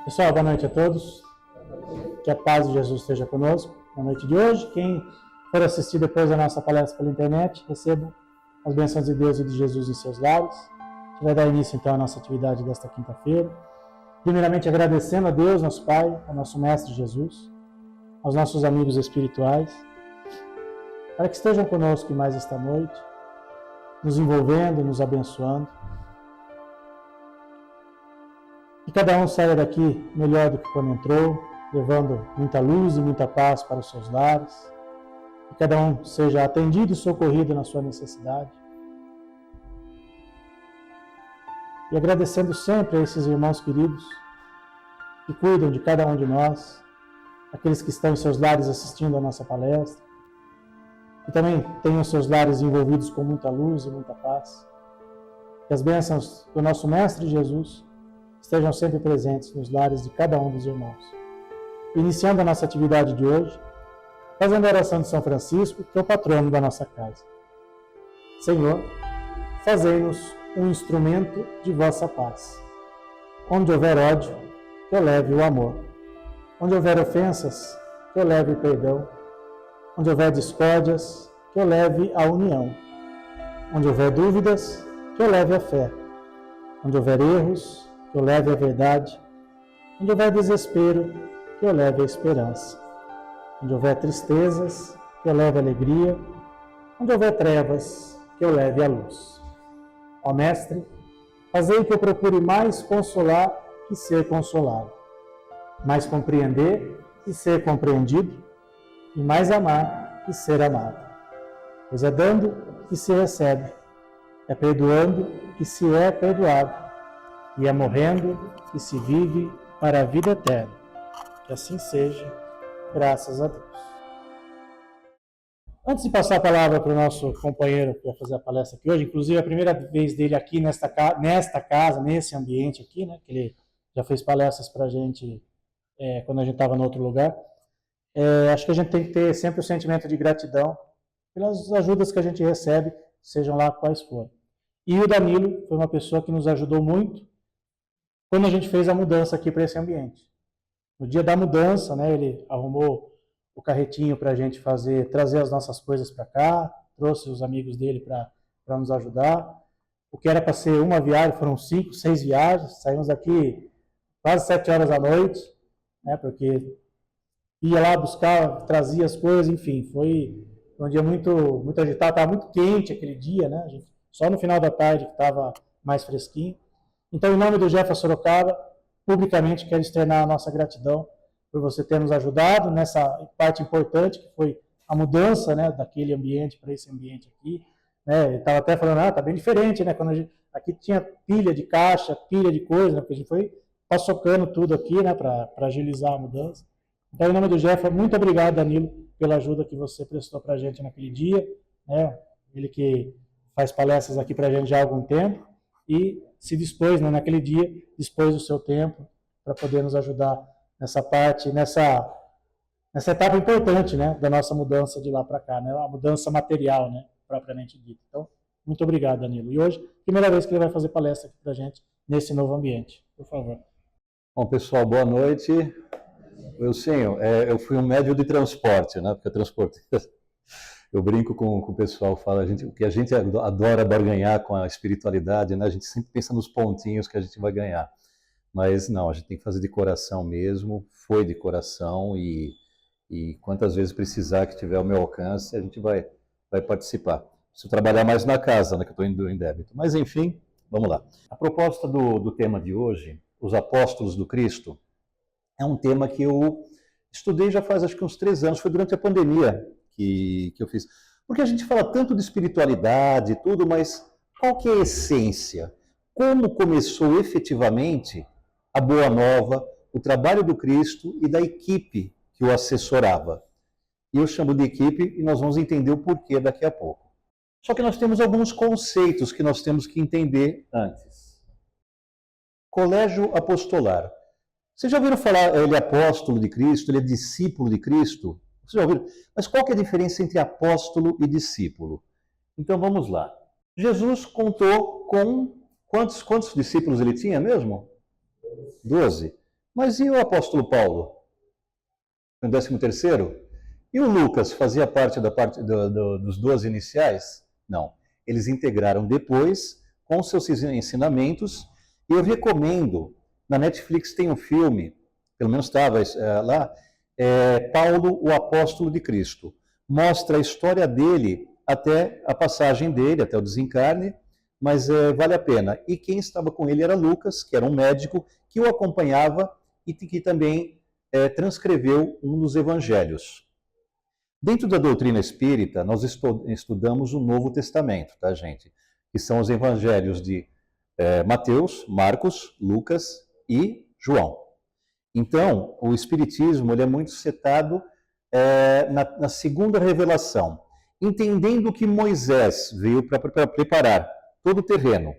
Pessoal, boa noite a todos. Que a paz de Jesus esteja conosco na noite de hoje. Quem for assistir depois a nossa palestra pela internet, receba as bênçãos de Deus e de Jesus em seus lares. A gente vai dar início então à nossa atividade desta quinta-feira. Primeiramente agradecendo a Deus, nosso Pai, ao nosso Mestre Jesus, aos nossos amigos espirituais, para que estejam conosco mais esta noite, nos envolvendo, nos abençoando. Que cada um saia daqui melhor do que quando entrou, levando muita luz e muita paz para os seus lares. Que cada um seja atendido e socorrido na sua necessidade. E agradecendo sempre a esses irmãos queridos que cuidam de cada um de nós, aqueles que estão em seus lares assistindo a nossa palestra, que também tenham seus lares envolvidos com muita luz e muita paz. Que as bênçãos do nosso Mestre Jesus estejam sempre presentes nos lares de cada um dos irmãos. Iniciando a nossa atividade de hoje, fazendo a oração de São Francisco, que é o patrono da nossa casa. Senhor, fazei-nos um instrumento de vossa paz. Onde houver ódio, que eu leve o amor. Onde houver ofensas, que eu leve o perdão. Onde houver discórdias, que eu leve a união. Onde houver dúvidas, que eu leve a fé. Onde houver erros, que eu leve a verdade. Onde houver desespero, que eu leve a esperança. Onde houver tristezas, que eu leve a alegria. Onde houver trevas, que eu leve a luz. Ó Mestre, fazei que eu procure mais consolar que ser consolado, mais compreender que ser compreendido, e mais amar que ser amado. Pois é dando que se recebe, é perdoando que se é perdoado, e é morrendo que se vive para a vida eterna. Que assim seja, graças a Deus. Antes de passar a palavra para o nosso companheiro que vai fazer a palestra aqui hoje, inclusive a primeira vez dele aqui nesta casa, nesse ambiente aqui, né, que ele já fez palestras para a gente quando a gente estava em outro lugar, acho que a gente tem que ter sempre o sentimento de gratidão pelas ajudas que a gente recebe, sejam lá quais forem. E o Danilo foi uma pessoa que nos ajudou muito quando a gente fez a mudança aqui para esse ambiente. No dia da mudança, né, ele arrumou o carretinho para a gente trazer as nossas coisas para cá, trouxe os amigos dele para nos ajudar. O que era para ser uma viagem, foram 5, 6 viagens, saímos daqui quase 7 horas da noite, né, porque ia lá buscar, trazia as coisas, enfim, foi um dia muito agitado, estava muito quente aquele dia, né, só no final da tarde que estava mais fresquinho. Então, em nome do Jefa Sorocaba, publicamente quero externar a nossa gratidão por você ter nos ajudado nessa parte importante que foi a mudança, né, daquele ambiente para esse ambiente aqui. Né? Estava até falando, está bem diferente, né? Quando aqui tinha pilha de caixa, pilha de coisa, né? Porque a gente foi paçocando tudo aqui, né, para agilizar a mudança. Então, em nome do Jefa, muito obrigado, Danilo, pela ajuda que você prestou para a gente naquele dia. Né? Ele que faz palestras aqui para a gente já há algum tempo e se dispôs, né, naquele dia, dispôs do seu tempo para poder nos ajudar nessa parte, nessa etapa importante, né, da nossa mudança de lá para cá, né, a mudança material, né, propriamente dita. Então, muito obrigado, Danilo. E hoje, primeira vez que ele vai fazer palestra aqui para a gente nesse novo ambiente. Por favor. Bom, pessoal, boa noite. Eu fui um médio de transporte, né, porque eu transportei. Eu brinco com o pessoal, fala que a gente adora barganhar com a espiritualidade, né? A gente sempre pensa nos pontinhos que a gente vai ganhar. Mas não, a gente tem que fazer de coração mesmo, foi de coração e quantas vezes precisar que tiver ao meu alcance, a gente vai participar. Preciso trabalhar mais na casa, né, que eu estou indo em débito. Mas enfim, vamos lá. A proposta do tema de hoje, os apóstolos do Cristo, é um tema que eu estudei já faz acho que uns 3 anos, foi durante a pandemia que eu fiz. Porque a gente fala tanto de espiritualidade e tudo, mas qual que é a essência? Como começou efetivamente a Boa Nova, o trabalho do Cristo e da equipe que o assessorava? E eu chamo de equipe e nós vamos entender o porquê daqui a pouco. Só que nós temos alguns conceitos que nós temos que entender antes. Colégio apostolar. Vocês já ouviram falar, ele é apóstolo de Cristo, ele é discípulo de Cristo? Vocês já ouviram? Mas qual que é a diferença entre apóstolo e discípulo? Então vamos lá. Jesus contou com quantos discípulos ele tinha mesmo? 12. Mas e o apóstolo Paulo? O 13º? E o Lucas fazia parte dos 12 iniciais? Não. Eles integraram depois com seus ensinamentos. E eu recomendo, na Netflix tem um filme, pelo menos estava lá, Paulo, o Apóstolo de Cristo. Mostra a história dele até a passagem dele, até o desencarne, mas vale a pena. E quem estava com ele era Lucas, que era um médico que o acompanhava e que também transcreveu um dos evangelhos. Dentro da doutrina espírita, nós estudamos o Novo Testamento, tá, gente? Que são os evangelhos de Mateus, Marcos, Lucas e João. Então, o espiritismo ele é muito setado na segunda revelação, entendendo que Moisés veio para preparar todo o terreno,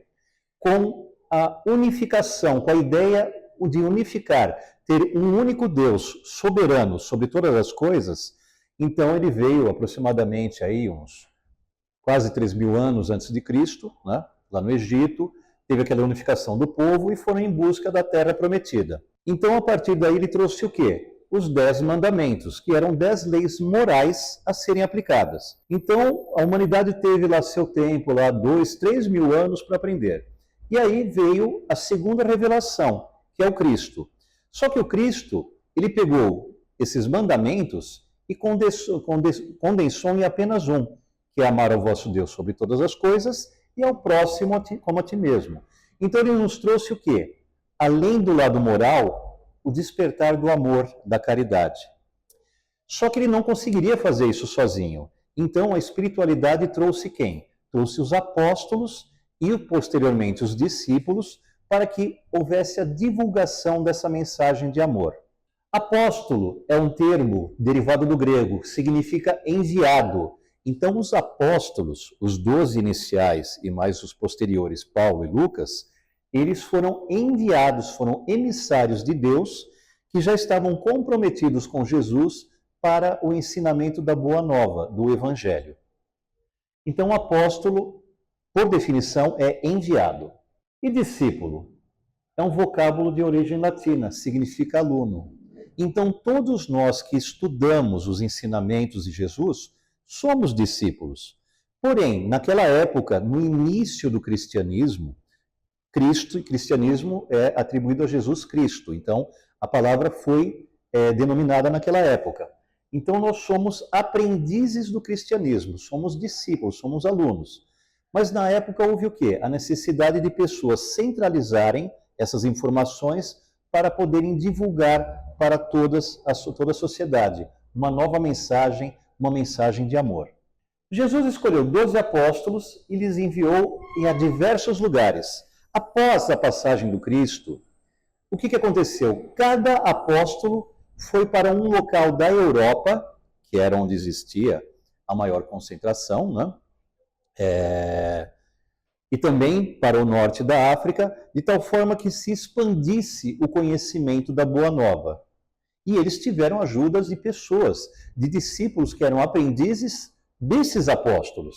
com a unificação, com a ideia de unificar, ter um único Deus soberano sobre todas as coisas. Então ele veio aproximadamente aí uns quase 3.000 anos antes de Cristo, né, lá no Egito, teve aquela unificação do povo e foram em busca da terra prometida. Então a partir daí ele trouxe o quê? Os 10 mandamentos, que eram 10 leis morais a serem aplicadas. Então a humanidade teve lá seu tempo, lá 2.000, 3.000 anos para aprender. E aí veio a segunda revelação, que é o Cristo. Só que o Cristo, ele pegou esses mandamentos e condensou em apenas um, que é amar ao vosso Deus sobre todas as coisas e ao próximo como a ti mesmo. Então ele nos trouxe o quê? Além do lado moral, o despertar do amor, da caridade. Só que ele não conseguiria fazer isso sozinho. Então a espiritualidade trouxe quem? Trouxe os apóstolos e posteriormente os discípulos para que houvesse a divulgação dessa mensagem de amor. Apóstolo é um termo derivado do grego, significa enviado. Então, os apóstolos, os 12 iniciais e mais os posteriores, Paulo e Lucas, eles foram enviados, foram emissários de Deus, que já estavam comprometidos com Jesus para o ensinamento da Boa Nova, do Evangelho. Então, apóstolo, por definição, é enviado. E discípulo é um vocábulo de origem latina, significa aluno. Então, todos nós que estudamos os ensinamentos de Jesus, somos discípulos. Porém, naquela época, no início do cristianismo, cristianismo é atribuído a Jesus Cristo. Então, a palavra foi denominada naquela época. Então, nós somos aprendizes do cristianismo, somos discípulos, somos alunos. Mas na época houve o quê? A necessidade de pessoas centralizarem essas informações para poderem divulgar para toda a sociedade uma nova mensagem, uma mensagem de amor. Jesus escolheu 12 apóstolos e lhes enviou a diversos lugares. Após a passagem do Cristo, o que aconteceu? Cada apóstolo foi para um local da Europa, que era onde existia a maior concentração, né? E também para o norte da África, de tal forma que se expandisse o conhecimento da Boa Nova. E eles tiveram ajudas de pessoas, de discípulos que eram aprendizes desses apóstolos.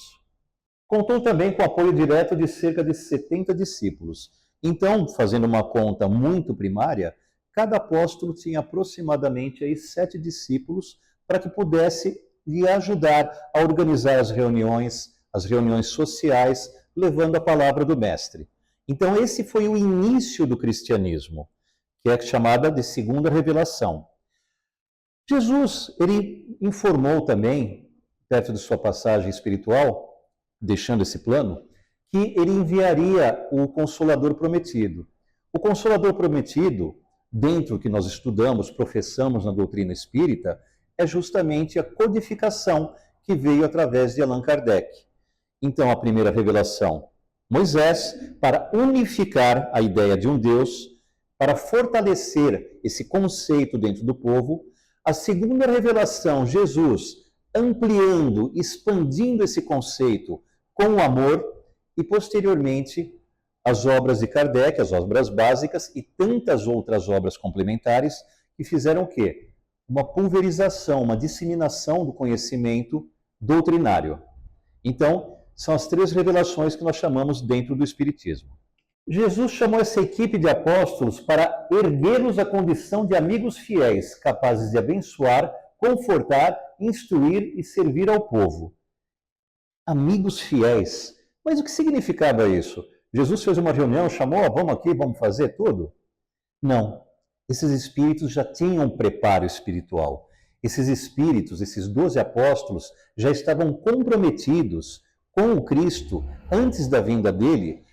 Contou também com o apoio direto de cerca de 70 discípulos. Então, fazendo uma conta muito primária, cada apóstolo tinha aproximadamente aí 7 discípulos para que pudesse lhe ajudar a organizar as reuniões sociais, levando a palavra do Mestre. Então, esse foi o início do cristianismo, que é chamada de segunda revelação. Jesus, ele informou também, perto de sua passagem espiritual, deixando esse plano, que ele enviaria o Consolador Prometido. O Consolador Prometido, dentro do que nós estudamos, professamos na doutrina espírita, é justamente a codificação que veio através de Allan Kardec. Então, a primeira revelação, Moisés, para unificar a ideia de um Deus, para fortalecer esse conceito dentro do povo. A segunda revelação, Jesus, ampliando, expandindo esse conceito com o amor. E, posteriormente, as obras de Kardec, as obras básicas e tantas outras obras complementares que fizeram o quê? Uma pulverização, uma disseminação do conhecimento doutrinário. Então, são as 3 revelações que nós chamamos dentro do Espiritismo. Jesus chamou essa equipe de apóstolos para erguê-los à condição de amigos fiéis, capazes de abençoar, confortar, instruir e servir ao povo. Amigos fiéis. Mas o que significava isso? Jesus fez uma reunião, chamou, vamos aqui, vamos fazer tudo? Não. Esses espíritos já tinham um preparo espiritual. Esses espíritos, esses 12 apóstolos, já estavam comprometidos com o Cristo antes da vinda dele,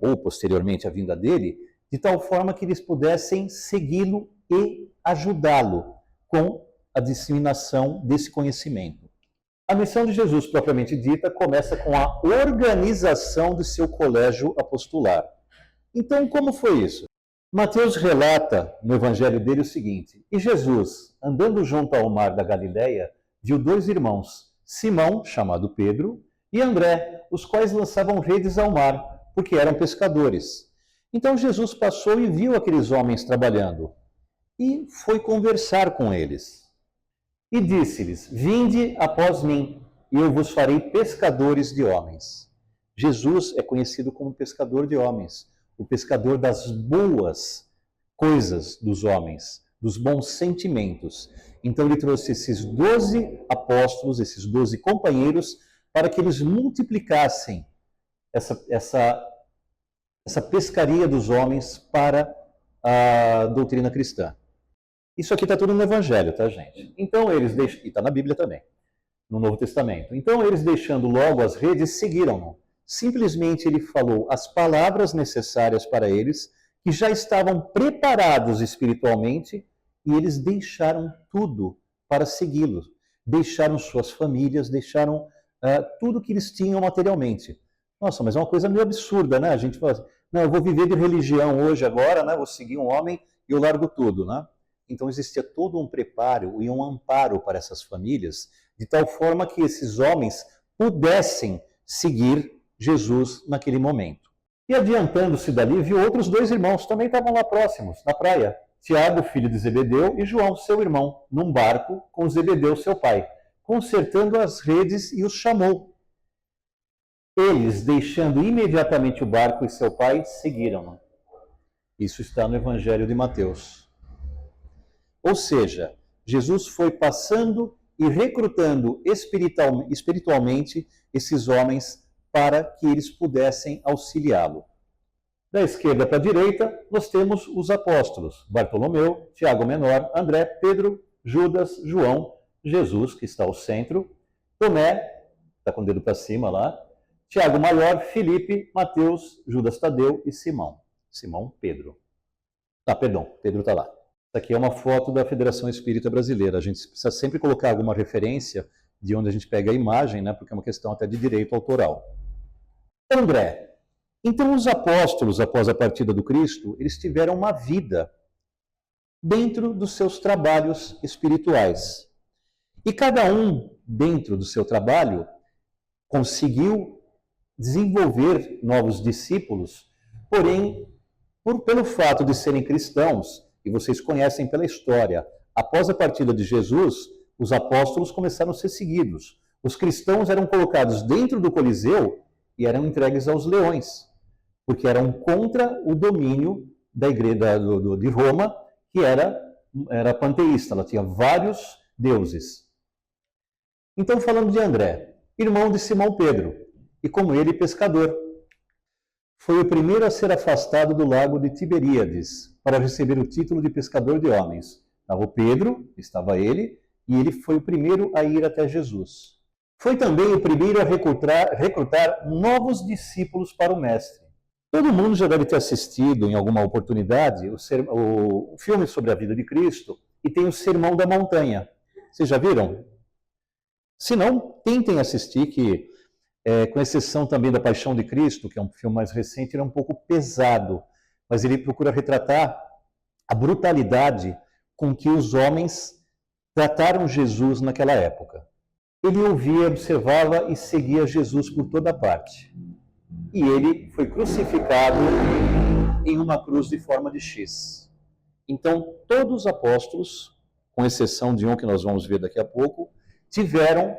ou posteriormente à vinda dele, de tal forma que eles pudessem segui-lo e ajudá-lo com a disseminação desse conhecimento. A missão de Jesus, propriamente dita, começa com a organização de seu colégio apostolar. Então, como foi isso? Mateus relata no evangelho dele o seguinte: e Jesus, andando junto ao mar da Galileia, viu 2 irmãos, Simão, chamado Pedro, e André, os quais lançavam redes ao mar, porque eram pescadores. Então Jesus passou e viu aqueles homens trabalhando, e foi conversar com eles. E disse-lhes: vinde após mim, e eu vos farei pescadores de homens. Jesus é conhecido como pescador de homens, o pescador das boas coisas dos homens, dos bons sentimentos. Então ele trouxe esses 12 apóstolos, esses 12 companheiros, para que eles multiplicassem essa pescaria dos homens para a doutrina cristã. Isso aqui está tudo no Evangelho, tá, gente? Então eles deixam, e está na Bíblia também, no Novo Testamento. Então eles, deixando logo as redes, seguiram-no. Simplesmente ele falou as palavras necessárias para eles, que já estavam preparados espiritualmente, e eles deixaram tudo para segui-lo. Deixaram suas famílias, deixaram tudo que eles tinham materialmente. Nossa, mas é uma coisa meio absurda, né? A gente fala assim, não, eu vou viver de religião hoje, agora, né? Vou seguir um homem e eu largo tudo, né? Então existia todo um preparo e um amparo para essas famílias, de tal forma que esses homens pudessem seguir Jesus naquele momento. E adiantando-se dali, viu outros 2 irmãos, também estavam lá próximos, na praia. Tiago, filho de Zebedeu, e João, seu irmão, num barco com Zebedeu, seu pai, consertando as redes, e os chamou. Eles, deixando imediatamente o barco e seu pai, seguiram-no. Isso está no Evangelho de Mateus. Ou seja, Jesus foi passando e recrutando espiritualmente esses homens para que eles pudessem auxiliá-lo. Da esquerda para a direita, nós temos os apóstolos: Bartolomeu, Tiago Menor, André, Pedro, Judas, João, Jesus, que está ao centro, Tomé, está com o dedo para cima lá, Tiago Maior, Filipe, Mateus, Judas Tadeu e Simão. Simão Pedro. Pedro está lá. Essa aqui é uma foto da Federação Espírita Brasileira. A gente precisa sempre colocar alguma referência de onde a gente pega a imagem, né? Porque é uma questão até de direito autoral. André. Então os apóstolos, após a partida do Cristo, eles tiveram uma vida dentro dos seus trabalhos espirituais. E cada um, dentro do seu trabalho, conseguiu desenvolver novos discípulos, porém, pelo fato de serem cristãos, e vocês conhecem pela história, após a partida de Jesus, os apóstolos começaram a ser seguidos. Os cristãos eram colocados dentro do Coliseu e eram entregues aos leões, porque eram contra o domínio da igreja de Roma, que era panteísta, ela tinha vários deuses. Então, falando de André, irmão de Simão Pedro, e como ele, pescador. Foi o primeiro a ser afastado do lago de Tiberíades, para receber o título de pescador de homens. Estava o Pedro, estava ele, e ele foi o primeiro a ir até Jesus. Foi também o primeiro a recrutar novos discípulos para o Mestre. Todo mundo já deve ter assistido, em alguma oportunidade, o filme sobre a vida de Cristo, e tem o Sermão da Montanha. Vocês já viram? Se não, tentem assistir, que, com exceção também da Paixão de Cristo, que é um filme mais recente, ele é um pouco pesado, mas ele procura retratar a brutalidade com que os homens trataram Jesus naquela época. Ele ouvia, observava e seguia Jesus por toda parte. E ele foi crucificado em uma cruz de forma de X. Então, todos os apóstolos, com exceção de um que nós vamos ver daqui a pouco, tiveram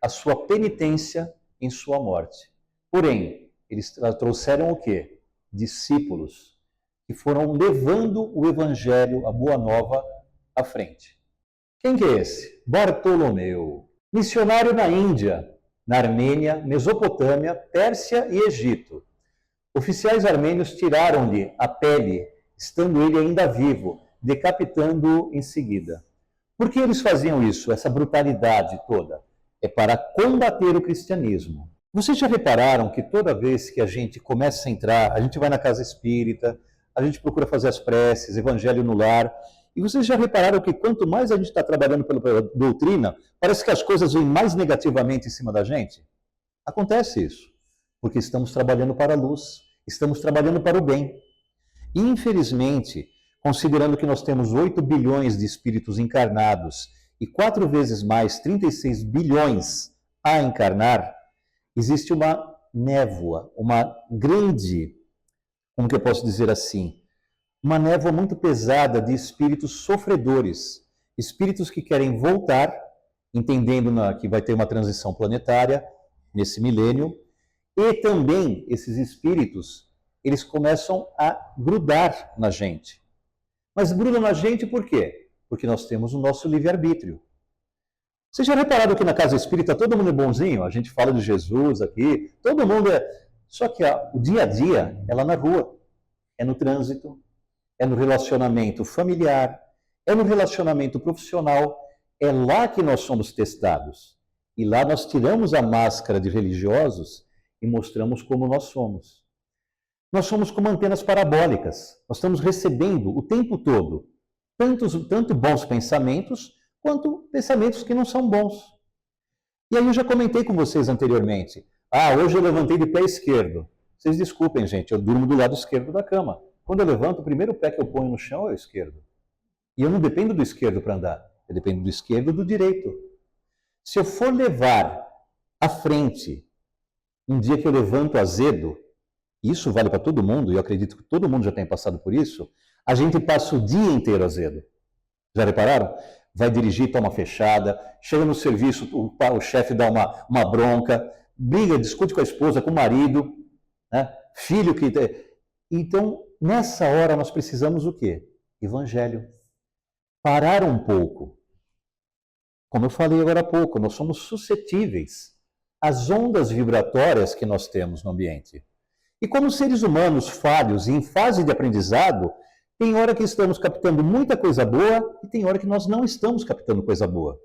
a sua penitência em sua morte. Porém, eles trouxeram o quê? discípulos que foram levando o evangelho, a boa nova, à frente. Quem que é esse? Bartolomeu, missionário na Índia, na Armênia, Mesopotâmia, Pérsia e Egito. Oficiais armênios tiraram-lhe a pele, estando ele ainda vivo, decapitando-o em seguida. Por que eles faziam isso, essa brutalidade toda? É para combater o cristianismo. Vocês já repararam que toda vez que a gente começa a entrar, a gente vai na casa espírita, a gente procura fazer as preces, evangelho no lar, e vocês já repararam que quanto mais a gente está trabalhando pela doutrina, parece que as coisas vêm mais negativamente em cima da gente? Acontece isso, porque estamos trabalhando para a luz, estamos trabalhando para o bem. E, infelizmente, considerando que nós temos 8 bilhões de espíritos encarnados e 4 vezes mais, 36 bilhões a encarnar, existe uma névoa, uma grande, como que eu posso dizer assim, uma névoa muito pesada de espíritos sofredores, espíritos que querem voltar, entendendo que vai ter uma transição planetária nesse milênio, e também esses espíritos, eles começam a grudar na gente. Mas grudam na gente por quê? Porque nós temos o nosso livre-arbítrio. Vocês já repararam que na casa espírita todo mundo é bonzinho? A gente fala de Jesus aqui, todo mundo é... Só que o dia a dia é lá na rua, é no trânsito, é no relacionamento familiar, é no relacionamento profissional, é lá que nós somos testados. E lá nós tiramos a máscara de religiosos e mostramos como nós somos. Nós somos como antenas parabólicas, nós estamos recebendo o tempo todo tanto bons pensamentos, quanto pensamentos que não são bons. E aí eu já comentei com vocês anteriormente, hoje eu levantei de pé esquerdo. Vocês desculpem, gente, eu durmo do lado esquerdo da cama. Quando eu levanto, o primeiro pé que eu ponho no chão é o esquerdo. E eu não dependo do esquerdo para andar, eu dependo do esquerdo e do direito. Se eu for levar à frente, um dia que eu levanto azedo, isso vale para todo mundo, e eu acredito que todo mundo já tenha passado por isso, a gente passa o dia inteiro azedo. Já repararam? Vai dirigir, toma fechada, chega no serviço, o chefe dá uma bronca, briga, discute com a esposa, com o marido, né? Filho que... Então, nessa hora nós precisamos o quê? Evangelho. Parar um pouco. Como eu falei agora há pouco, nós somos suscetíveis às ondas vibratórias que nós temos no ambiente. E como seres humanos falhos e em fase de aprendizado, tem hora que estamos captando muita coisa boa e tem hora que nós não estamos captando coisa boa.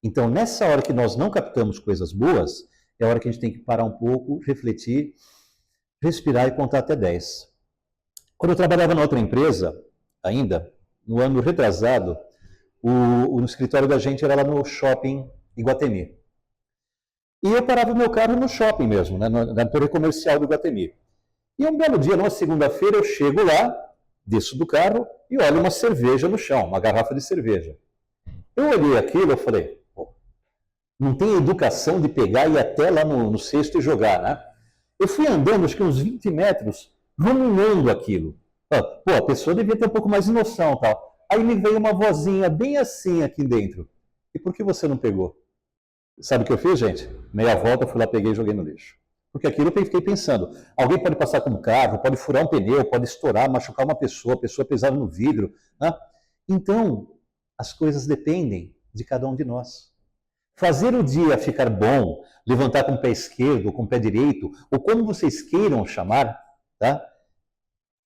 Então, nessa hora que nós não captamos coisas boas, é a hora que a gente tem que parar um pouco, refletir, respirar e contar até 10. Quando eu trabalhava na outra empresa, ainda, no ano retrasado, o escritório da gente era lá no shopping Iguatemi. E eu parava o meu carro no shopping mesmo, na torre comercial do Iguatemi. E um belo dia, numa segunda-feira, eu chego lá, desço do carro e olho uma cerveja no chão, uma garrafa de cerveja. Eu olhei aquilo e falei, não tem educação de pegar e ir até lá no cesto e jogar, né? Eu fui andando, acho que uns 20 metros, ruminando aquilo. A pessoa devia ter um pouco mais de noção, tal. Aí me veio uma vozinha bem assim aqui dentro. E por que você não pegou? Sabe o que eu fiz, gente? Meia volta, fui lá, peguei e joguei no lixo. Porque aquilo eu fiquei pensando, alguém pode passar com um carro, pode furar um pneu, pode estourar, machucar uma pessoa, a pessoa pisar no vidro, né? Então, as coisas dependem de cada um de nós. Fazer o dia ficar bom, levantar com o pé esquerdo ou com o pé direito, ou como vocês queiram chamar, tá?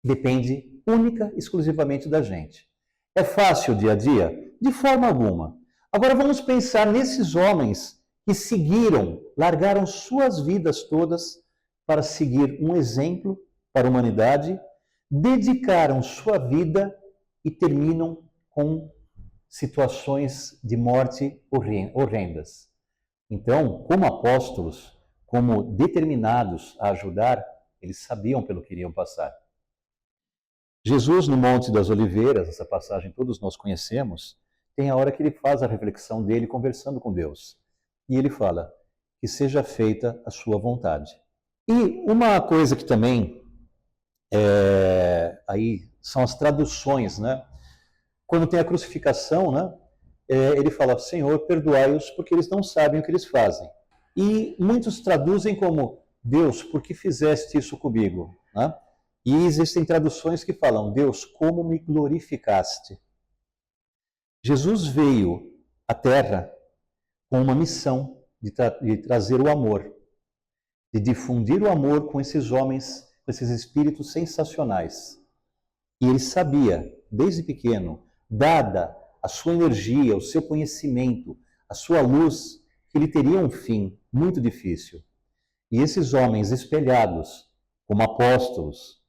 Depende única e exclusivamente da gente. É fácil o dia a dia? De forma alguma. Agora vamos pensar nesses homens que seguiram, largaram suas vidas todas para seguir um exemplo para a humanidade, dedicaram sua vida e terminam com situações de morte horrendas. Então, como apóstolos, como determinados a ajudar, eles sabiam pelo que iriam passar. Jesus, no Monte das Oliveiras, essa passagem todos nós conhecemos, tem a hora que ele faz a reflexão dele conversando com Deus. E ele fala, que seja feita a sua vontade. E uma coisa que também aí são as traduções, né? Quando tem a crucificação, né? Ele fala, Senhor, perdoai-os porque eles não sabem o que eles fazem. E muitos traduzem como, Deus, por que fizeste isso comigo? Né? E existem traduções que falam: Deus, como me glorificaste. Jesus veio à Terra com uma missão de trazer o amor, de difundir o amor com esses homens, com esses espíritos sensacionais. E ele sabia, desde pequeno, dada a sua energia, o seu conhecimento, a sua luz, que ele teria um fim muito difícil. E esses homens espelhados como apóstolos,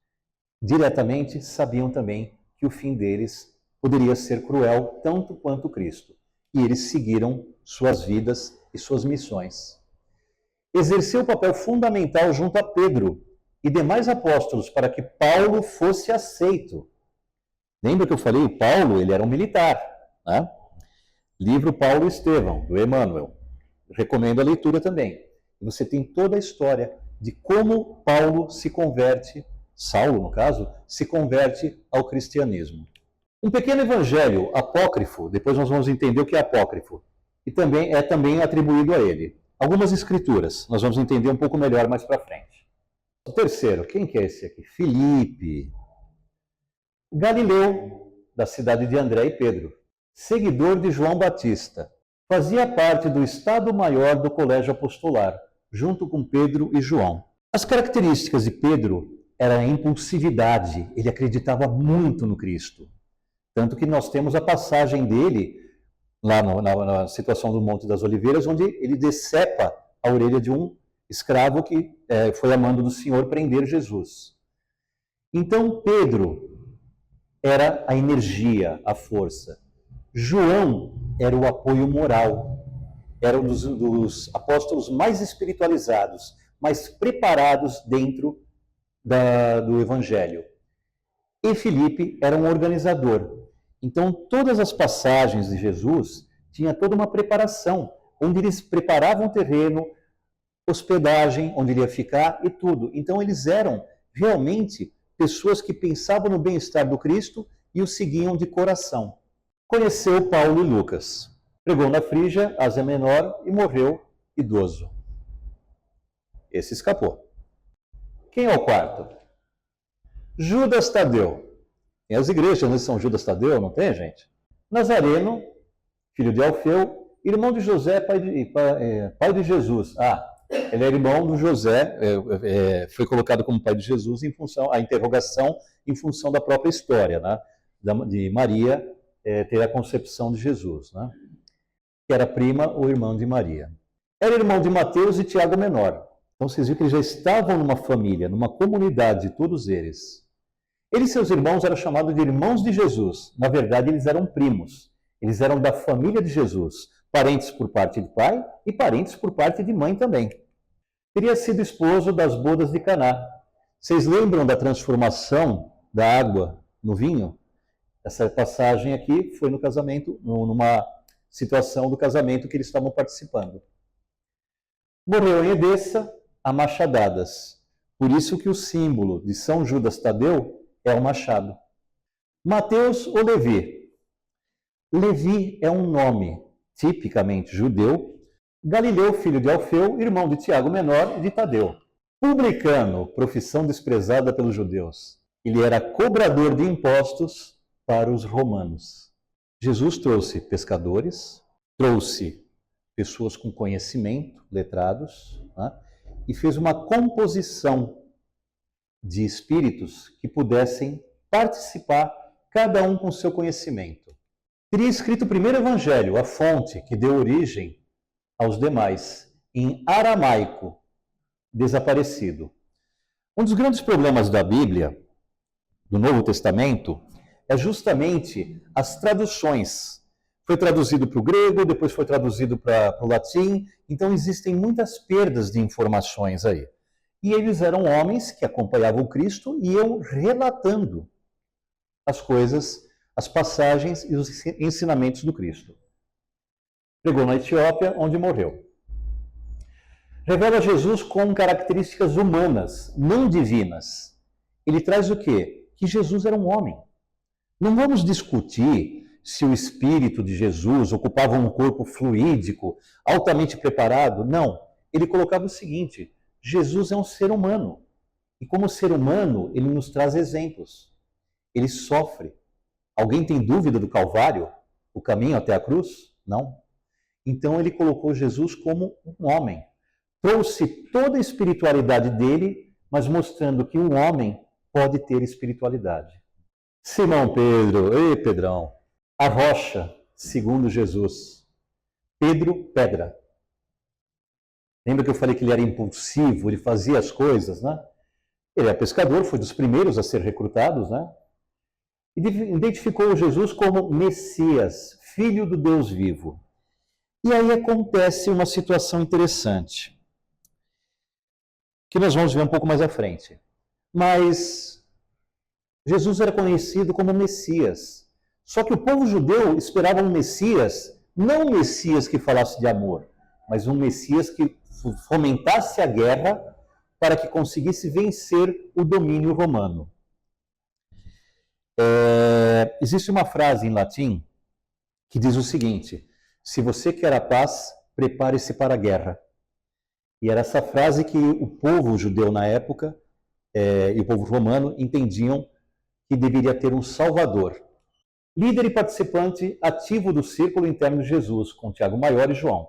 diretamente sabiam também que o fim deles poderia ser cruel tanto quanto Cristo. E eles seguiram suas vidas e suas missões. Exerceu um papel fundamental junto a Pedro e demais apóstolos para que Paulo fosse aceito. Lembra que eu falei? Paulo, ele era um militar, né? Livro Paulo e Estevão, do Emmanuel. Recomendo a leitura também. E você tem toda a história de como Paulo se converte, Saulo, no caso, se converte ao cristianismo. Um pequeno evangelho apócrifo, depois nós vamos entender o que é apócrifo, e também é também atribuído a ele. Algumas escrituras, nós vamos entender um pouco melhor mais para frente. O terceiro, quem que é esse aqui? Filipe. Galileu, da cidade de André e Pedro. Seguidor de João Batista. Fazia parte do Estado-Maior do Colégio Apostolar, junto com Pedro e João. As características de Pedro eram a impulsividade, ele acreditava muito no Cristo. Tanto que nós temos a passagem dele, lá na situação do Monte das Oliveiras, onde ele decepa a orelha de um escravo que foi a mando do Senhor prender Jesus. Então, Pedro era a energia, a força. João era o apoio moral. Era um dos apóstolos mais espiritualizados, mais preparados dentro do Evangelho. E Filipe era um organizador. Então, todas as passagens de Jesus tinha toda uma preparação, onde eles preparavam o terreno, hospedagem, onde ele ia ficar e tudo. Então, eles eram realmente pessoas que pensavam no bem-estar do Cristo e o seguiam de coração. Conheceu Paulo e Lucas. Pregou na Frígia, Ásia Menor, e morreu idoso. Esse escapou. Quem é o quarto? Judas Tadeu. Tem as igrejas, né? São Judas Tadeu, não tem, gente? Nazareno, filho de Alfeu, irmão de José, pai de Jesus. Ele é irmão do José, foi colocado como pai de Jesus em função, a interrogação em função da própria história, né? De Maria ter a concepção de Jesus, né? Que era prima ou irmão de Maria. Era irmão de Mateus e Tiago Menor. Então vocês viram que eles já estavam numa família, numa comunidade, todos eles. Ele e seus irmãos eram chamados de irmãos de Jesus. Na verdade, eles eram primos. Eles eram da família de Jesus. Parentes por parte de pai e parentes por parte de mãe também. Teria sido esposo das bodas de Caná. Vocês lembram da transformação da água no vinho? Essa passagem aqui foi no casamento, numa situação do casamento que eles estavam participando. Morreu em Edessa a machadadas. Por isso que o símbolo de São Judas Tadeu é o machado. Mateus ou Levi? Levi é um nome tipicamente judeu. Galileu, filho de Alfeu, irmão de Tiago Menor e de Tadeu. Publicano, profissão desprezada pelos judeus. Ele era cobrador de impostos para os romanos. Jesus trouxe pescadores, trouxe pessoas com conhecimento, letrados, né? E fez uma composição de espíritos que pudessem participar, cada um com seu conhecimento. Teria escrito o primeiro evangelho, a fonte que deu origem aos demais, em aramaico, desaparecido. Um dos grandes problemas da Bíblia, do Novo Testamento, é justamente as traduções. Foi traduzido para o grego, depois foi traduzido para o latim, então existem muitas perdas de informações aí. E eles eram homens que acompanhavam o Cristo e iam relatando as coisas, as passagens e os ensinamentos do Cristo. Pregou na Etiópia, onde morreu. Revela Jesus com características humanas, não divinas. Ele traz o quê? Que Jesus era um homem. Não vamos discutir se o espírito de Jesus ocupava um corpo fluídico, altamente preparado. Não. Ele colocava o seguinte: Jesus é um ser humano. E como ser humano, ele nos traz exemplos. Ele sofre. Alguém tem dúvida do Calvário? O caminho até a cruz? Não. Então ele colocou Jesus como um homem. Trouxe toda a espiritualidade dele, mas mostrando que um homem pode ter espiritualidade. Simão Pedro, ei Pedrão, a rocha, segundo Jesus. Pedro, pedra. Lembra que eu falei que ele era impulsivo, ele fazia as coisas, né? Ele é pescador, foi dos primeiros a ser recrutados, né? E identificou Jesus como Messias, filho do Deus vivo. E aí acontece uma situação interessante, que nós vamos ver um pouco mais à frente. Mas Jesus era conhecido como Messias. Só que o povo judeu esperava um Messias, não um Messias que falasse de amor, mas um Messias que fomentasse a guerra para que conseguisse vencer o domínio romano. Existe uma frase em latim que diz o seguinte: se você quer a paz, prepare-se para a guerra. E era essa frase que o povo judeu na época e o povo romano entendiam que deveria ter um salvador. Líder e participante ativo do círculo interno de Jesus, com Tiago Maior e João.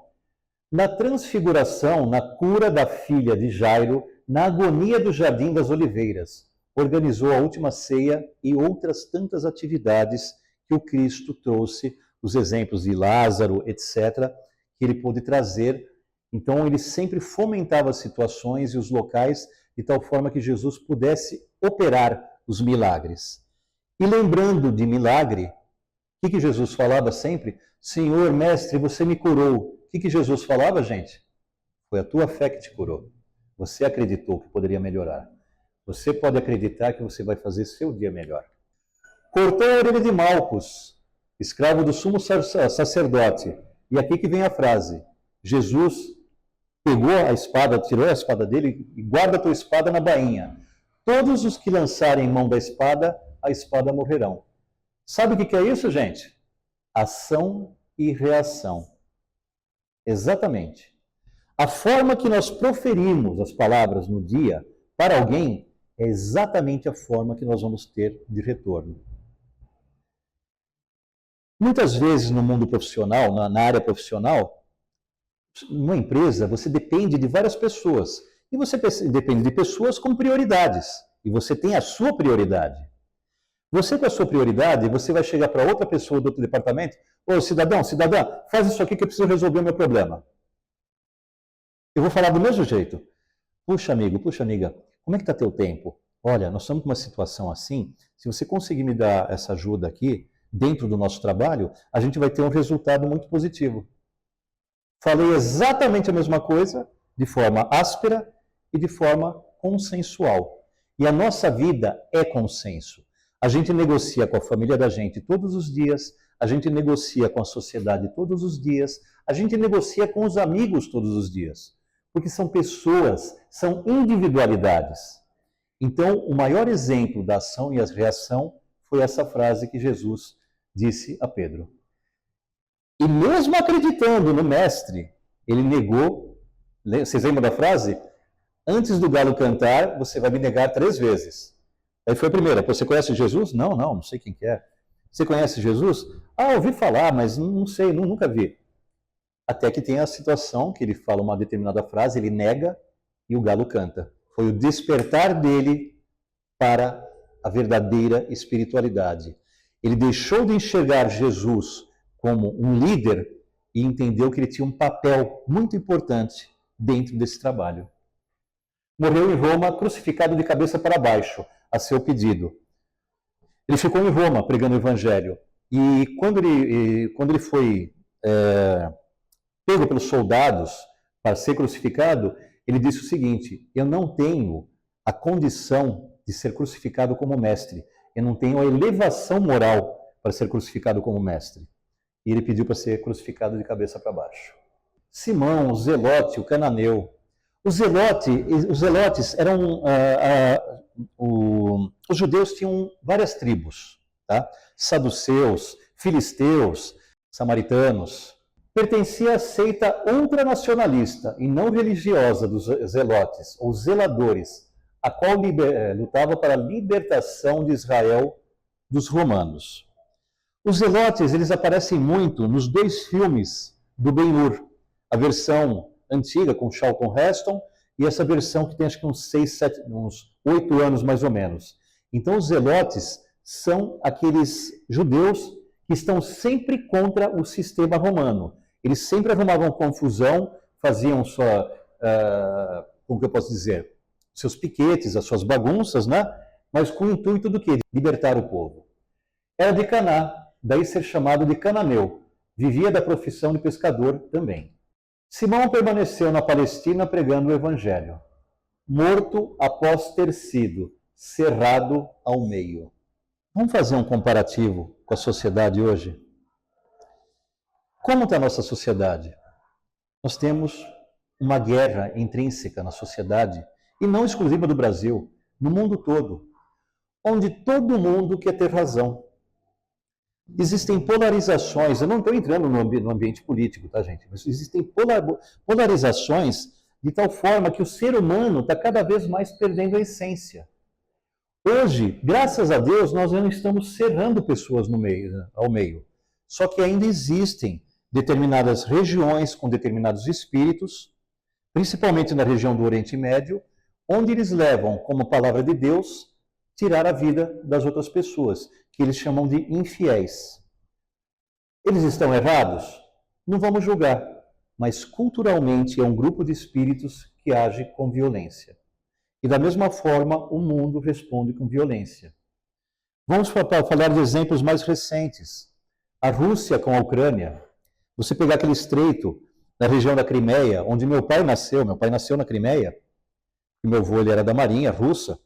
Na transfiguração, na cura da filha de Jairo, na agonia do Jardim das Oliveiras, organizou a última ceia e outras tantas atividades que o Cristo trouxe, os exemplos de Lázaro, etc., que ele pôde trazer. Então, ele sempre fomentava as situações e os locais de tal forma que Jesus pudesse operar os milagres. E lembrando de milagre, o que Jesus falava sempre? Senhor, mestre, você me curou. O que Jesus falava, gente? Foi a tua fé que te curou. Você acreditou que poderia melhorar. Você pode acreditar que você vai fazer seu dia melhor. Cortou a orelha de Malcos, escravo do sumo sacerdote. E aqui que vem a frase. Jesus pegou a espada, tirou a espada dele e guarda a tua espada na bainha. Todos os que lançarem mão da espada, a espada morrerão. Sabe o que é isso, gente? Ação e reação. Exatamente. A forma que nós proferimos as palavras no dia para alguém é exatamente a forma que nós vamos ter de retorno. Muitas vezes no mundo profissional, na área profissional, numa empresa, você depende de várias pessoas. E você depende de pessoas com prioridades. E você tem a sua prioridade. Você com a sua prioridade, você vai chegar para outra pessoa do outro departamento: ô cidadão, cidadã, faz isso aqui que eu preciso resolver o meu problema. Eu vou falar do mesmo jeito. Puxa amigo, puxa amiga, como é que está teu tempo? Olha, nós estamos com uma situação assim, se você conseguir me dar essa ajuda aqui, dentro do nosso trabalho, a gente vai ter um resultado muito positivo. Falei exatamente a mesma coisa, de forma áspera e de forma consensual. E a nossa vida é consenso. A gente negocia com a família da gente todos os dias, a gente negocia com a sociedade todos os dias, a gente negocia com os amigos todos os dias. Porque são pessoas, são individualidades. Então, o maior exemplo da ação e a reação foi essa frase que Jesus disse a Pedro. E mesmo acreditando no mestre, ele negou. Vocês lembram da frase? Antes do galo cantar, você vai me negar 3 vezes. Aí foi a primeira. Você conhece Jesus? Não, não sei quem que é. Você conhece Jesus? Ah, ouvi falar, mas não sei, nunca vi. Até que tem a situação que ele fala uma determinada frase, ele nega e o galo canta. Foi o despertar dele para a verdadeira espiritualidade. Ele deixou de enxergar Jesus como um líder e entendeu que ele tinha um papel muito importante dentro desse trabalho. Morreu em Roma, crucificado de cabeça para baixo, a seu pedido. Ele ficou em Roma pregando o evangelho. E quando ele foi pego pelos soldados para ser crucificado, ele disse o seguinte: eu não tenho a condição de ser crucificado como mestre. Eu não tenho a elevação moral para ser crucificado como mestre. E ele pediu para ser crucificado de cabeça para baixo. Simão, o Zelote, o cananeu. Os zelotes eram... os judeus tinham várias tribos, tá? Saduceus, filisteus, samaritanos. Pertencia à seita ultranacionalista e não religiosa dos zelotes, ou zeladores, a qual lutava para a libertação de Israel dos romanos. Os zelotes, eles aparecem muito nos 2 filmes do Ben-Hur, a versão antiga com Charlton Heston e essa versão que tem acho que uns 8 anos mais ou menos. Então os zelotes são aqueles judeus que estão sempre contra o sistema romano. Eles sempre arrumavam confusão, faziam como que eu posso dizer, seus piquetes, as suas bagunças, né? Mas com o intuito do quê? De libertar o povo. Era de Caná, daí ser chamado de cananeu. Vivia da profissão de pescador também. Simão permaneceu na Palestina pregando o evangelho, morto após ter sido cerrado ao meio. Vamos fazer um comparativo com a sociedade hoje? Como está a nossa sociedade? Nós temos uma guerra intrínseca na sociedade, e não exclusiva do Brasil, no mundo todo, onde todo mundo quer ter razão. Existem polarizações, eu não estou entrando no ambiente político, tá, gente? Mas existem polarizações de tal forma que o ser humano está cada vez mais perdendo a essência. Hoje, graças a Deus, nós não estamos cerrando pessoas ao meio. Só que ainda existem determinadas regiões com determinados espíritos, principalmente na região do Oriente Médio, onde eles levam como palavra de Deus tirar a vida das outras pessoas, que eles chamam de infiéis. Eles estão errados? Não vamos julgar, mas culturalmente é um grupo de espíritos que age com violência. E da mesma forma, o mundo responde com violência. Vamos falar de exemplos mais recentes. A Rússia com a Ucrânia. Você pegar aquele estreito na região da Crimeia, onde meu pai nasceu na Crimeia, e meu avô ele era da Marinha Russa,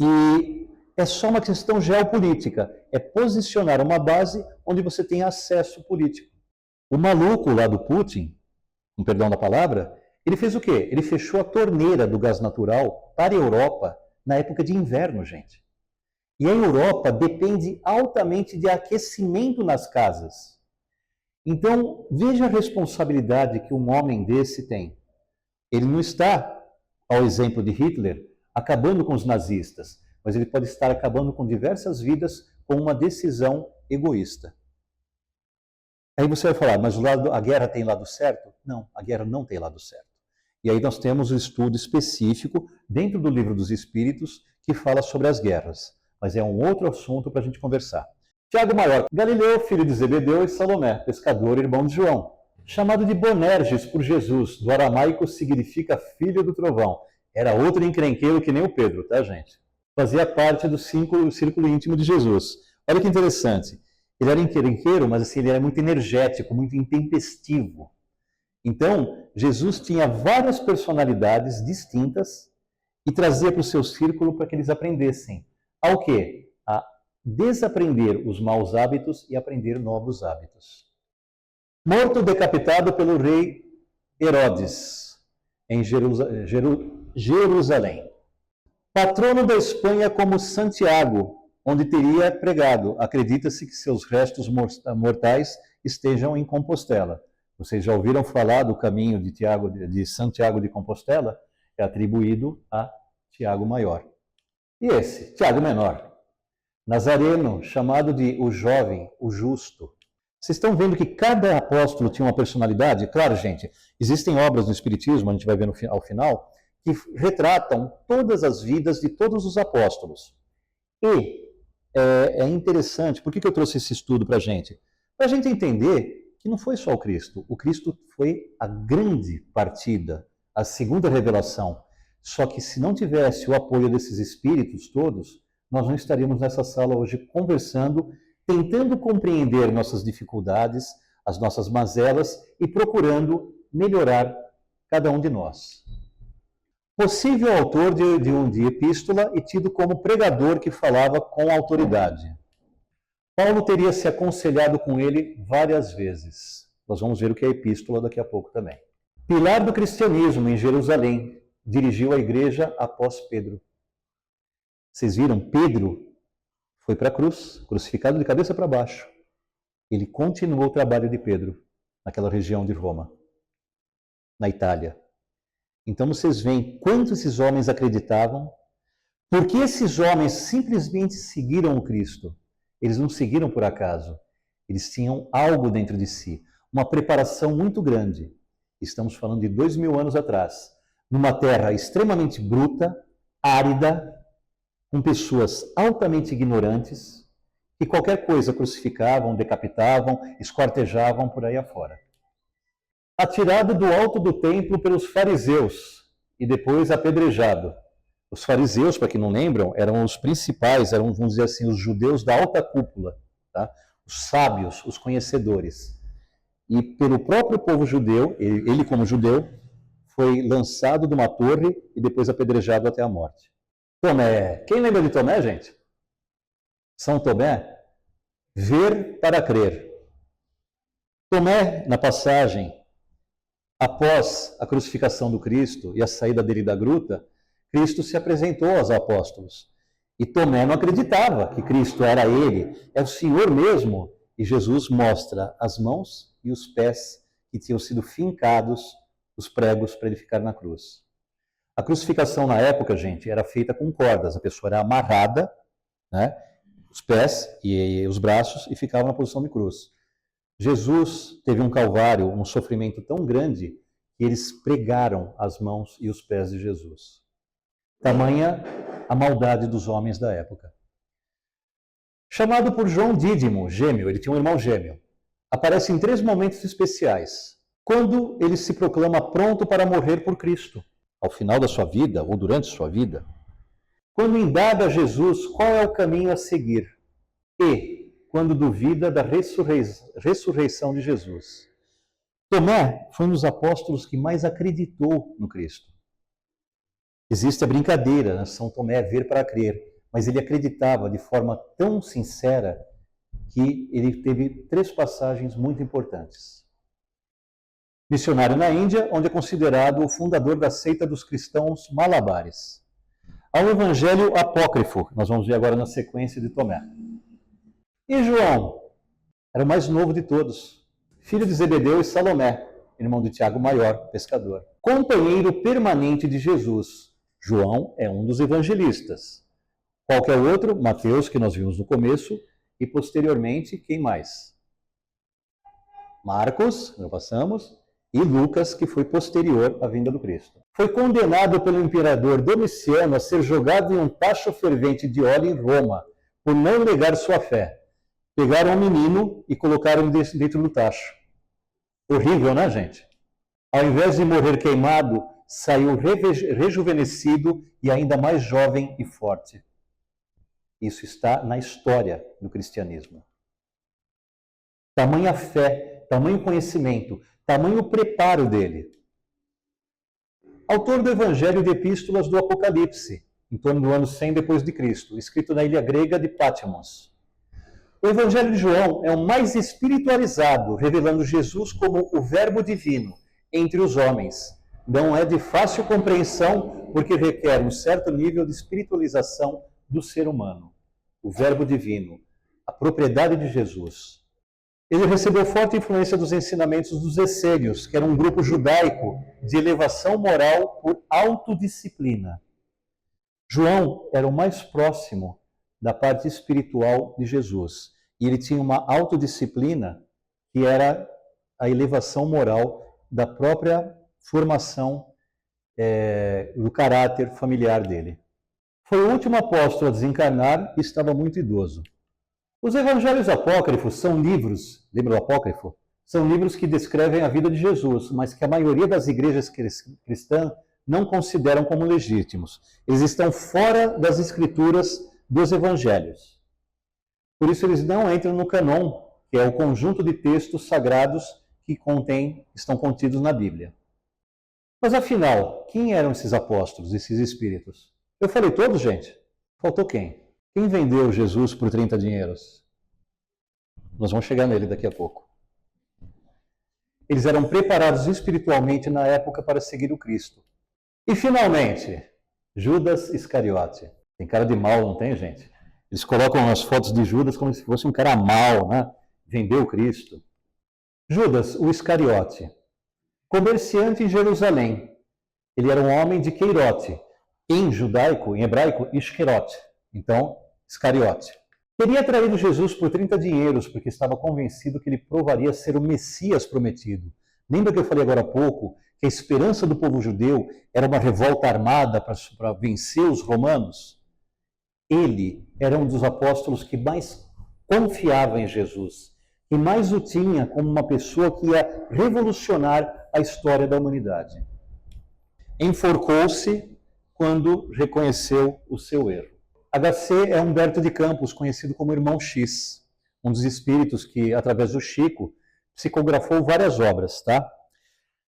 e é só uma questão geopolítica, é posicionar uma base onde você tem acesso político. O maluco lá do Putin, com perdão da palavra, ele fez o quê? Ele fechou a torneira do gás natural para a Europa na época de inverno, gente. E a Europa depende altamente de aquecimento nas casas. Então, veja a responsabilidade que um homem desse tem. Ele não está, ao exemplo de Hitler, acabando com os nazistas, mas ele pode estar acabando com diversas vidas com uma decisão egoísta. Aí você vai falar, mas a guerra tem lado certo? Não, a guerra não tem lado certo. E aí nós temos um estudo específico dentro do Livro dos Espíritos que fala sobre as guerras. Mas é um outro assunto para a gente conversar. Tiago Maior, Galileu, filho de Zebedeu e Salomé, pescador e irmão de João. Chamado de Bonerges por Jesus, do aramaico significa filho do trovão. Era outro encrenqueiro que nem o Pedro, tá, gente? Fazia parte do círculo íntimo de Jesus. Olha que interessante. Ele era encrenqueiro, mas assim, ele era muito energético, muito intempestivo. Então, Jesus tinha várias personalidades distintas e trazia para o seu círculo para que eles aprendessem. Ao quê? A desaprender os maus hábitos e aprender novos hábitos. Morto decapitado pelo rei Herodes, em Jerusalém. Patrono da Espanha como Santiago, onde teria pregado. Acredita-se que seus restos mortais estejam em Compostela. Vocês já ouviram falar do caminho de Santiago de Compostela? É atribuído a Tiago Maior. E esse, Tiago Menor, Nazareno, chamado de o jovem, o justo. Vocês estão vendo que cada apóstolo tinha uma personalidade? Claro, gente, existem obras no Espiritismo, a gente vai ver ao final, que retratam todas as vidas de todos os apóstolos. E é interessante, por que eu trouxe esse estudo para a gente? Para a gente entender que não foi só o Cristo foi a grande partida, a segunda revelação. Só que se não tivesse o apoio desses espíritos todos, nós não estaríamos nessa sala hoje conversando, tentando compreender nossas dificuldades, as nossas mazelas e procurando melhorar cada um de nós. Possível autor de epístola e tido como pregador que falava com autoridade. Paulo teria se aconselhado com ele várias vezes. Nós vamos ver o que é epístola daqui a pouco também. Pilar do cristianismo em Jerusalém, dirigiu a igreja após Pedro. Vocês viram? Pedro foi para a cruz, crucificado de cabeça para baixo. Ele continuou o trabalho de Pedro naquela região de Roma, na Itália. Então vocês veem quanto esses homens acreditavam, porque esses homens simplesmente seguiram o Cristo. Eles não seguiram por acaso. Eles tinham algo dentro de si, uma preparação muito grande. Estamos falando de 2000 anos atrás, numa terra extremamente bruta, árida, com pessoas altamente ignorantes, que qualquer coisa crucificavam, decapitavam, esquartejavam por aí afora. Atirado do alto do templo pelos fariseus e depois apedrejado. Os fariseus, para quem não lembram, eram os principais, eram, vamos dizer assim, os judeus da alta cúpula, tá? Os sábios, os conhecedores. E pelo próprio povo judeu, ele como judeu, foi lançado de uma torre e depois apedrejado até a morte. Tomé. Quem lembra de Tomé, gente? São Tomé? Ver para crer. Tomé, na passagem, após a crucificação do Cristo e a saída dele da gruta, Cristo se apresentou aos apóstolos. E Tomé não acreditava que Cristo era ele, é o Senhor mesmo. E Jesus mostra as mãos e os pés que tinham sido fincados, os pregos, para ele ficar na cruz. A crucificação na época, gente, era feita com cordas. A pessoa era amarrada, né, os pés e os braços, e ficava na posição de cruz. Jesus teve um calvário, um sofrimento tão grande, que eles pregaram as mãos e os pés de Jesus. Tamanha a maldade dos homens da época. Chamado por João Dídimo, gêmeo, ele tinha um irmão gêmeo, aparece em 3 momentos especiais. Quando ele se proclama pronto para morrer por Cristo, ao final da sua vida ou durante sua vida. Quando indaga a Jesus qual é o caminho a seguir. E quando duvida da ressurreição de Jesus. Tomé foi um dos apóstolos que mais acreditou no Cristo. Existe a brincadeira, né? São Tomé, ver para crer, mas ele acreditava de forma tão sincera que ele teve 3 passagens muito importantes. Missionário na Índia, onde é considerado o fundador da seita dos cristãos malabares. Ao evangelho apócrifo, nós vamos ver agora na sequência de Tomé. E João? Era o mais novo de todos, filho de Zebedeu e Salomé, irmão de Tiago Maior, pescador. Companheiro permanente de Jesus. João é um dos evangelistas. Qual que é o outro? Mateus, que nós vimos no começo, e posteriormente, quem mais? Marcos, já passamos, e Lucas, que foi posterior à vinda do Cristo. Foi condenado pelo imperador Domiciano a ser jogado em um tacho fervente de óleo em Roma, por não negar sua fé. Pegaram um menino e colocaram dentro do tacho. Horrível, né, gente? Ao invés de morrer queimado, saiu rejuvenescido e ainda mais jovem e forte. Isso está na história do cristianismo. Tamanha fé, tamanho conhecimento, tamanho preparo dele. Autor do Evangelho de Epístolas do Apocalipse, em torno do ano 100 depois de Cristo, escrito na ilha grega de Patmos. O Evangelho de João é o mais espiritualizado, revelando Jesus como o Verbo divino entre os homens. Não é de fácil compreensão, porque requer um certo nível de espiritualização do ser humano. O Verbo divino, a propriedade de Jesus. Ele recebeu forte influência dos ensinamentos dos essênios, que era um grupo judaico de elevação moral por autodisciplina. João era o mais próximo da parte espiritual de Jesus. E ele tinha uma autodisciplina que era a elevação moral da própria formação do caráter familiar dele. Foi o último apóstolo a desencarnar e estava muito idoso. Os evangelhos apócrifos são livros, lembra do apócrifo? São livros que descrevem a vida de Jesus, mas que a maioria das igrejas cristãs não consideram como legítimos. Eles estão fora das escrituras dos evangelhos. Por isso eles não entram no canon, que é o conjunto de textos sagrados que estão contidos na Bíblia. Mas afinal, quem eram esses apóstolos, esses espíritos? Eu falei todos, gente? Faltou quem? Quem vendeu Jesus por 30 dinheiros? Nós vamos chegar nele daqui a pouco. Eles eram preparados espiritualmente na época para seguir o Cristo. E finalmente, Judas Iscariote. Tem cara de mal, não tem, gente? Eles colocam as fotos de Judas como se fosse um cara mau, né? Vendeu o Cristo. Judas, o Iscariote, comerciante em Jerusalém, Ele era um homem de Queirote. Em judaico, em hebraico, Isquerote. Então, Iscariote. Teria traído Jesus por 30 dinheiros, porque estava convencido que ele provaria ser o Messias prometido. Lembra que eu falei agora há pouco que a esperança do povo judeu era uma revolta armada para vencer os romanos? Ele era um dos apóstolos que mais confiava em Jesus, que mais o tinha como uma pessoa que ia revolucionar a história da humanidade. Enforcou-se quando reconheceu o seu erro. HC é Humberto de Campos, conhecido como Irmão X, um dos espíritos que, através do Chico, psicografou várias obras, tá?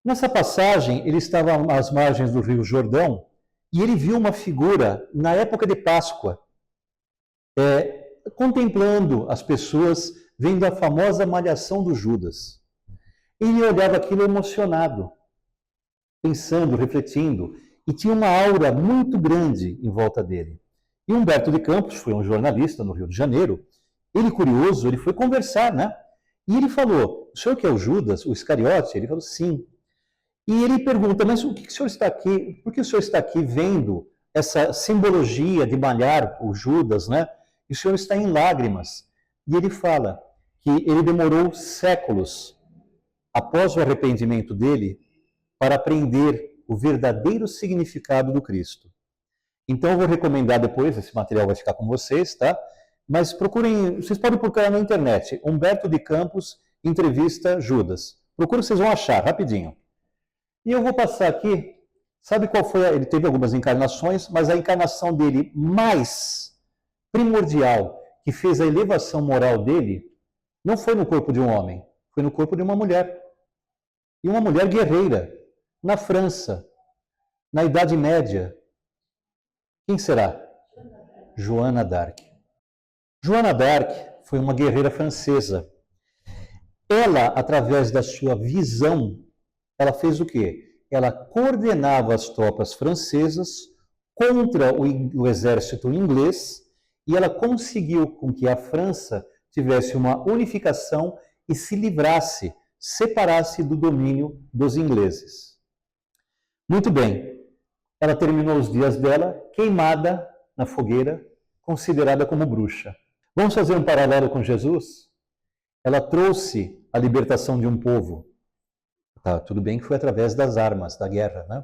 Nessa passagem, ele estava às margens do Rio Jordão e ele viu uma figura na época de Páscoa, contemplando as pessoas, vendo a famosa malhação do Judas. Ele olhava aquilo emocionado, pensando, refletindo, e tinha uma aura muito grande em volta dele. E Humberto de Campos foi um jornalista no Rio de Janeiro. Ele, curioso, ele foi conversar, né? E ele falou, o senhor que é o Judas, o Iscariote? Ele falou, sim. E ele pergunta, mas o que o senhor está aqui, por que o senhor está aqui vendo essa simbologia de malhar o Judas, né? E o senhor está em lágrimas. E ele fala que ele demorou séculos, após o arrependimento dele, para aprender o verdadeiro significado do Cristo. Então eu vou recomendar depois, esse material vai ficar com vocês, tá? Mas procurem, vocês podem procurar na internet, Humberto de Campos, entrevista Judas. Procura, vocês vão achar, rapidinho. E eu vou passar aqui, sabe qual foi, ele teve algumas encarnações, mas a encarnação dele mais primordial, que fez a elevação moral dele, não foi no corpo de um homem, foi no corpo de uma mulher. E uma mulher guerreira, na França, na Idade Média. Quem será? Joana d'Arc. Joana d'Arc foi uma guerreira francesa. Ela, através da sua visão, ela fez o quê? Ela coordenava as tropas francesas contra o exército inglês e ela conseguiu com que a França tivesse uma unificação e se livrasse, separasse do domínio dos ingleses. Muito bem. Ela terminou os dias dela queimada na fogueira, considerada como bruxa. Vamos fazer um paralelo com Jesus? Ela trouxe a libertação de um povo. Tá, tudo bem que foi através das armas, da guerra, né?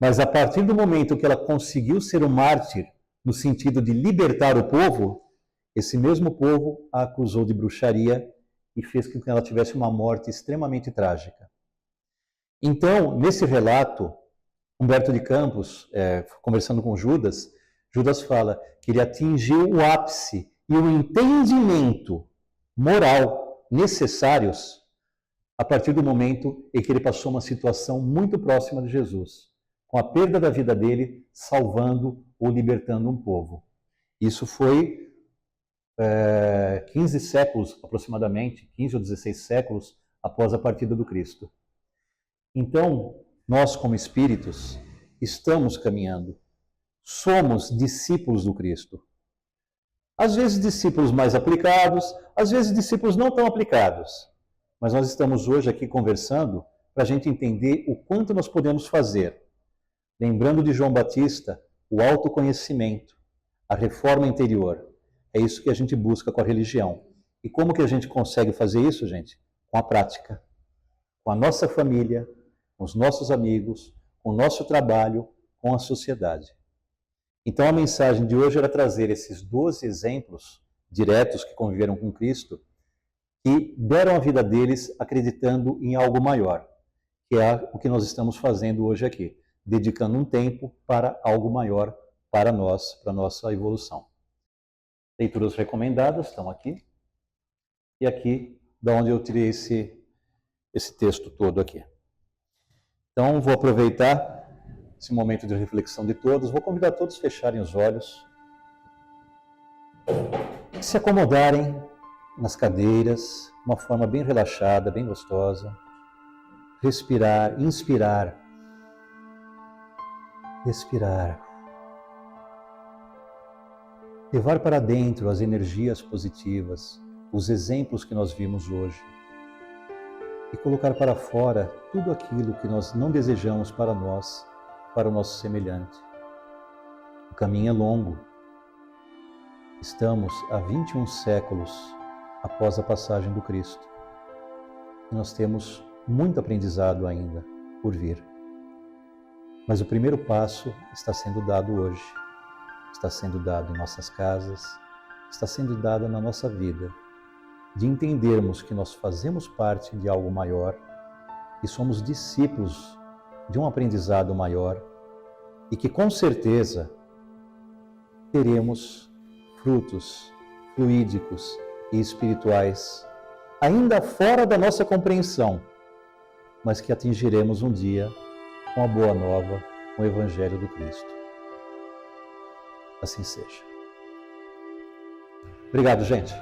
Mas a partir do momento que ela conseguiu ser um mártir, no sentido de libertar o povo, esse mesmo povo a acusou de bruxaria e fez com que ela tivesse uma morte extremamente trágica. Então, nesse relato, Humberto de Campos, conversando com Judas, Judas fala que ele atingiu o ápice e o entendimento moral necessários a partir do momento em que ele passou uma situação muito próxima de Jesus, com a perda da vida dele, salvando ou libertando um povo. Isso foi 15 séculos, aproximadamente, 15 ou 16 séculos após a partida do Cristo. Então, nós, como espíritos, estamos caminhando. Somos discípulos do Cristo. Às vezes discípulos mais aplicados, às vezes discípulos não tão aplicados. Mas nós estamos hoje aqui conversando para a gente entender o quanto nós podemos fazer. Lembrando de João Batista, o autoconhecimento, a reforma interior. É isso que a gente busca com a religião. E como que a gente consegue fazer isso, gente? Com a prática. Com a nossa família, com os nossos amigos, com o nosso trabalho, com a sociedade. Então a mensagem de hoje era trazer esses 12 exemplos diretos que conviveram com Cristo, que deram a vida deles acreditando em algo maior, que é o que nós estamos fazendo hoje aqui, dedicando um tempo para algo maior para nós, para a nossa evolução. Leituras recomendadas estão aqui, e aqui da onde eu tirei esse texto todo aqui. Então vou aproveitar esse momento de reflexão de todos, vou convidar todos a fecharem os olhos, se acomodarem nas cadeiras, de uma forma bem relaxada, bem gostosa, respirar, inspirar, expirar, levar para dentro as energias positivas, os exemplos que nós vimos hoje, e colocar para fora tudo aquilo que nós não desejamos para nós para o nosso semelhante. O caminho é longo. Estamos há 21 séculos após a passagem do Cristo. E nós temos muito aprendizado ainda por vir. Mas o primeiro passo está sendo dado hoje. Está sendo dado em nossas casas, está sendo dado na nossa vida. De entendermos que nós fazemos parte de algo maior e somos discípulos de um aprendizado maior e que com certeza teremos frutos fluídicos e espirituais ainda fora da nossa compreensão, mas que atingiremos um dia com a boa nova, com o Evangelho do Cristo. Assim seja. Obrigado, gente.